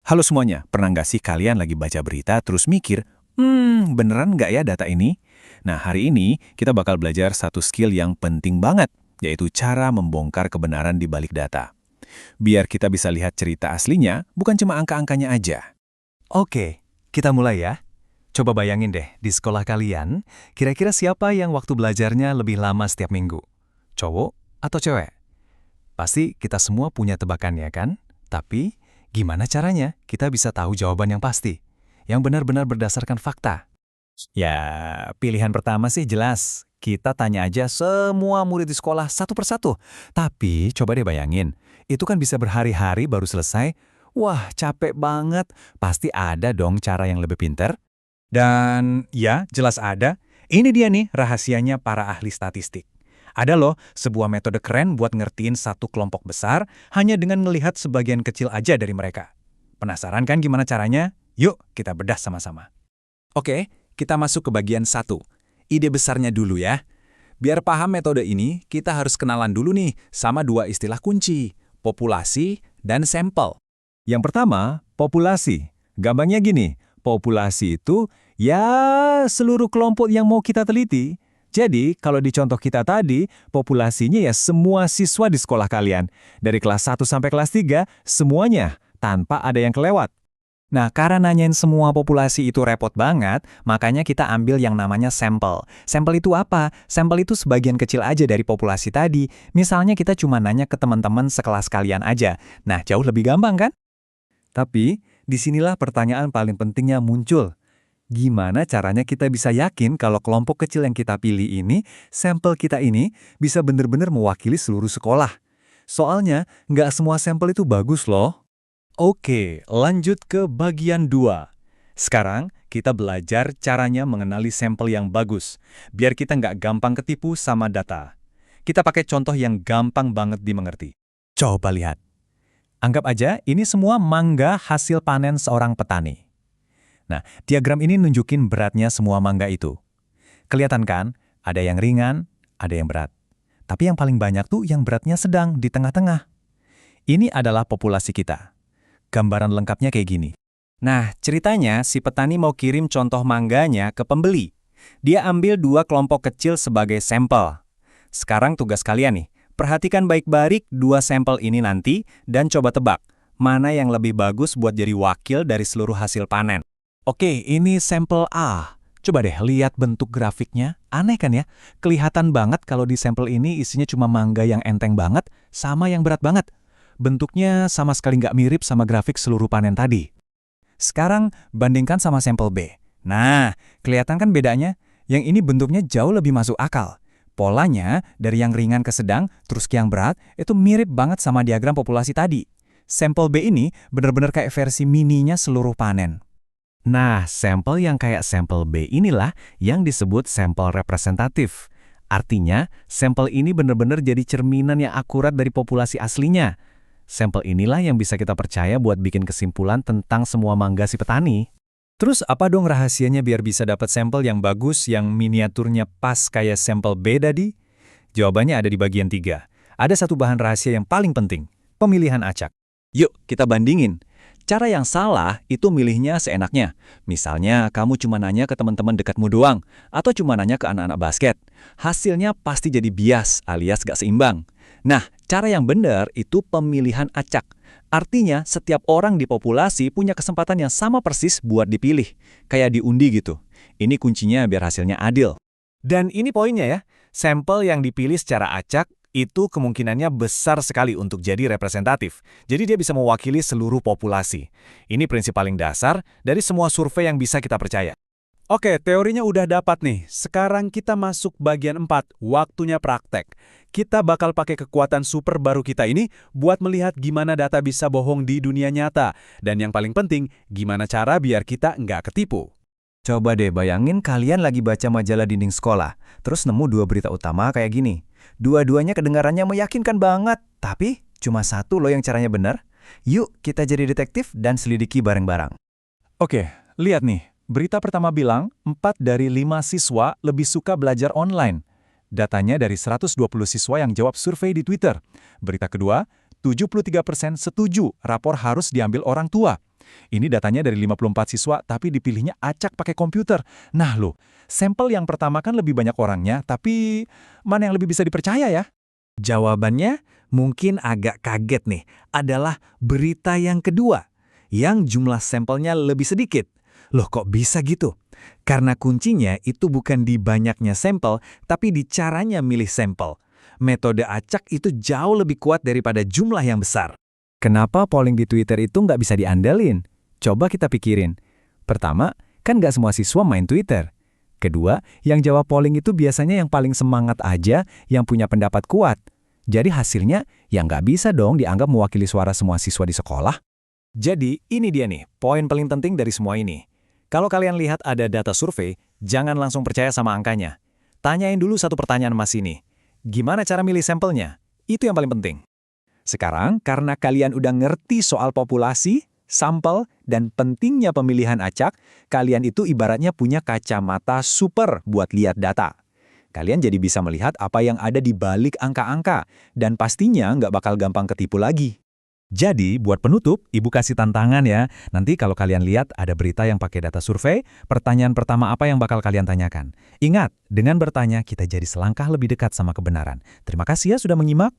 Halo semuanya, pernah nggak sih kalian lagi baca berita terus mikir, beneran nggak ya data ini? Nah, hari ini kita bakal belajar satu skill yang penting banget, yaitu cara membongkar kebenaran di balik data. Biar kita bisa lihat cerita aslinya, bukan cuma angka-angkanya aja. Oke, kita mulai ya. Coba bayangin deh, di sekolah kalian, kira-kira siapa yang waktu belajarnya lebih lama setiap minggu? Cowok atau cewek? Pasti kita semua punya tebakan ya kan? Tapi, gimana caranya kita bisa tahu jawaban yang pasti? Yang benar-benar berdasarkan fakta. Ya, pilihan pertama sih jelas. Kita tanya aja semua murid di sekolah satu persatu. Tapi coba deh bayangin, itu kan bisa berhari-hari baru selesai. Wah, capek banget. Pasti ada dong cara yang lebih pinter. Dan ya, jelas ada. Ini dia nih rahasianya para ahli statistik. Ada loh sebuah metode keren buat ngertiin satu kelompok besar hanya dengan melihat sebagian kecil aja dari mereka. Penasaran kan gimana caranya? Yuk kita bedah sama-sama. Oke, kita masuk ke bagian 1. Ide besarnya dulu ya. Biar paham metode ini, kita harus kenalan dulu nih sama dua istilah kunci, populasi dan sampel. Yang pertama, populasi. Gampangnya gini, populasi itu ya seluruh kelompok yang mau kita teliti. Jadi, kalau di contoh kita tadi, populasinya ya semua siswa di sekolah kalian. Dari kelas 1 sampai kelas 3, semuanya, tanpa ada yang kelewat. Nah, karena nanyain semua populasi itu repot banget, makanya kita ambil yang namanya sampel. Sampel itu apa? Sampel itu sebagian kecil aja dari populasi tadi. Misalnya kita cuma nanya ke teman-teman sekelas kalian aja. Nah, jauh lebih gampang kan? Tapi, disinilah pertanyaan paling pentingnya muncul. Gimana caranya kita bisa yakin kalau kelompok kecil yang kita pilih ini, sampel kita ini, bisa benar-benar mewakili seluruh sekolah? Soalnya, nggak semua sampel itu bagus loh. Oke, lanjut ke bagian 2. Sekarang, kita belajar caranya mengenali sampel yang bagus, biar kita nggak gampang ketipu sama data. Kita pakai contoh yang gampang banget dimengerti. Coba lihat. Anggap aja ini semua mangga hasil panen seorang petani. Nah, diagram ini nunjukin beratnya semua mangga itu. Kelihatan kan? Ada yang ringan, ada yang berat. Tapi yang paling banyak tuh yang beratnya sedang di tengah-tengah. Ini adalah populasi kita. Gambaran lengkapnya kayak gini. Nah, ceritanya si petani mau kirim contoh mangganya ke pembeli. Dia ambil 2 kelompok kecil sebagai sampel. Sekarang tugas kalian nih, perhatikan baik-baik 2 sampel ini nanti dan coba tebak mana yang lebih bagus buat jadi wakil dari seluruh hasil panen. Oke, ini sampel A. Coba deh lihat bentuk grafiknya. Aneh kan ya? Kelihatan banget kalau di sampel ini isinya cuma mangga yang enteng banget sama yang berat banget. Bentuknya sama sekali nggak mirip sama grafik seluruh panen tadi. Sekarang bandingkan sama sampel B. Nah, kelihatan kan bedanya? Yang ini bentuknya jauh lebih masuk akal. Polanya dari yang ringan ke sedang, terus ke yang berat, itu mirip banget sama diagram populasi tadi. Sampel B ini benar-benar kayak versi mininya seluruh panen. Nah, sampel yang kayak sampel B inilah yang disebut sampel representatif. Artinya, sampel ini benar-benar jadi cerminan yang akurat dari populasi aslinya. Sampel inilah yang bisa kita percaya buat bikin kesimpulan tentang semua mangga si petani. Terus apa dong rahasianya biar bisa dapat sampel yang bagus, yang miniaturnya pas kayak sampel B tadi? Jawabannya ada di bagian 3. Ada satu bahan rahasia yang paling penting, pemilihan acak. Yuk, kita bandingin. Cara yang salah itu milihnya seenaknya. Misalnya, kamu cuma nanya ke teman-teman dekatmu doang, atau cuma nanya ke anak-anak basket. Hasilnya pasti jadi bias alias gak seimbang. Nah, cara yang benar itu pemilihan acak. Artinya, setiap orang di populasi punya kesempatan yang sama persis buat dipilih. Kayak diundi gitu. Ini kuncinya biar hasilnya adil. Dan ini poinnya ya, sampel yang dipilih secara acak itu kemungkinannya besar sekali untuk jadi representatif. Jadi dia bisa mewakili seluruh populasi. Ini prinsip paling dasar dari semua survei yang bisa kita percaya. Oke, teorinya udah dapat nih. Sekarang kita masuk bagian 4, waktunya praktek. Kita bakal pakai kekuatan super baru kita ini buat melihat gimana data bisa bohong di dunia nyata. Dan yang paling penting, gimana cara biar kita nggak ketipu. Coba deh bayangin kalian lagi baca majalah dinding sekolah, terus nemu 2 berita utama kayak gini. Dua-duanya kedengarannya meyakinkan banget, tapi cuma satu loh yang caranya benar. Yuk kita jadi detektif dan selidiki bareng-bareng. Oke, lihat nih. Berita pertama bilang 4 dari 5 siswa lebih suka belajar online. Datanya dari 120 siswa yang jawab survei di Twitter. Berita kedua, 73% setuju rapor harus diambil orang tua. Ini datanya dari 54 siswa, tapi dipilihnya acak pakai komputer. Nah loh, sampel yang pertama kan lebih banyak orangnya, tapi mana yang lebih bisa dipercaya ya? Jawabannya mungkin agak kaget nih, adalah berita yang kedua, yang jumlah sampelnya lebih sedikit. Loh kok bisa gitu? Karena kuncinya itu bukan di banyaknya sampel, tapi di caranya milih sampel. Metode acak itu jauh lebih kuat daripada jumlah yang besar. Kenapa polling di Twitter itu nggak bisa diandalin? Coba kita pikirin. Pertama, kan nggak semua siswa main Twitter. Kedua, yang jawab polling itu biasanya yang paling semangat aja, yang punya pendapat kuat. Jadi hasilnya, ya nggak bisa dong dianggap mewakili suara semua siswa di sekolah. Jadi, ini dia nih, poin paling penting dari semua ini. Kalau kalian lihat ada data survei, jangan langsung percaya sama angkanya. Tanyain dulu satu pertanyaan Mas ini. Gimana cara milih sampelnya? Itu yang paling penting. Sekarang, karena kalian udah ngerti soal populasi, sampel, dan pentingnya pemilihan acak, kalian itu ibaratnya punya kacamata super buat lihat data. Kalian jadi bisa melihat apa yang ada di balik angka-angka, dan pastinya nggak bakal gampang ketipu lagi. Jadi, buat penutup, Ibu kasih tantangan ya. Nanti kalau kalian lihat ada berita yang pakai data survei, pertanyaan pertama apa yang bakal kalian tanyakan? Ingat, dengan bertanya kita jadi selangkah lebih dekat sama kebenaran. Terima kasih ya sudah menyimak.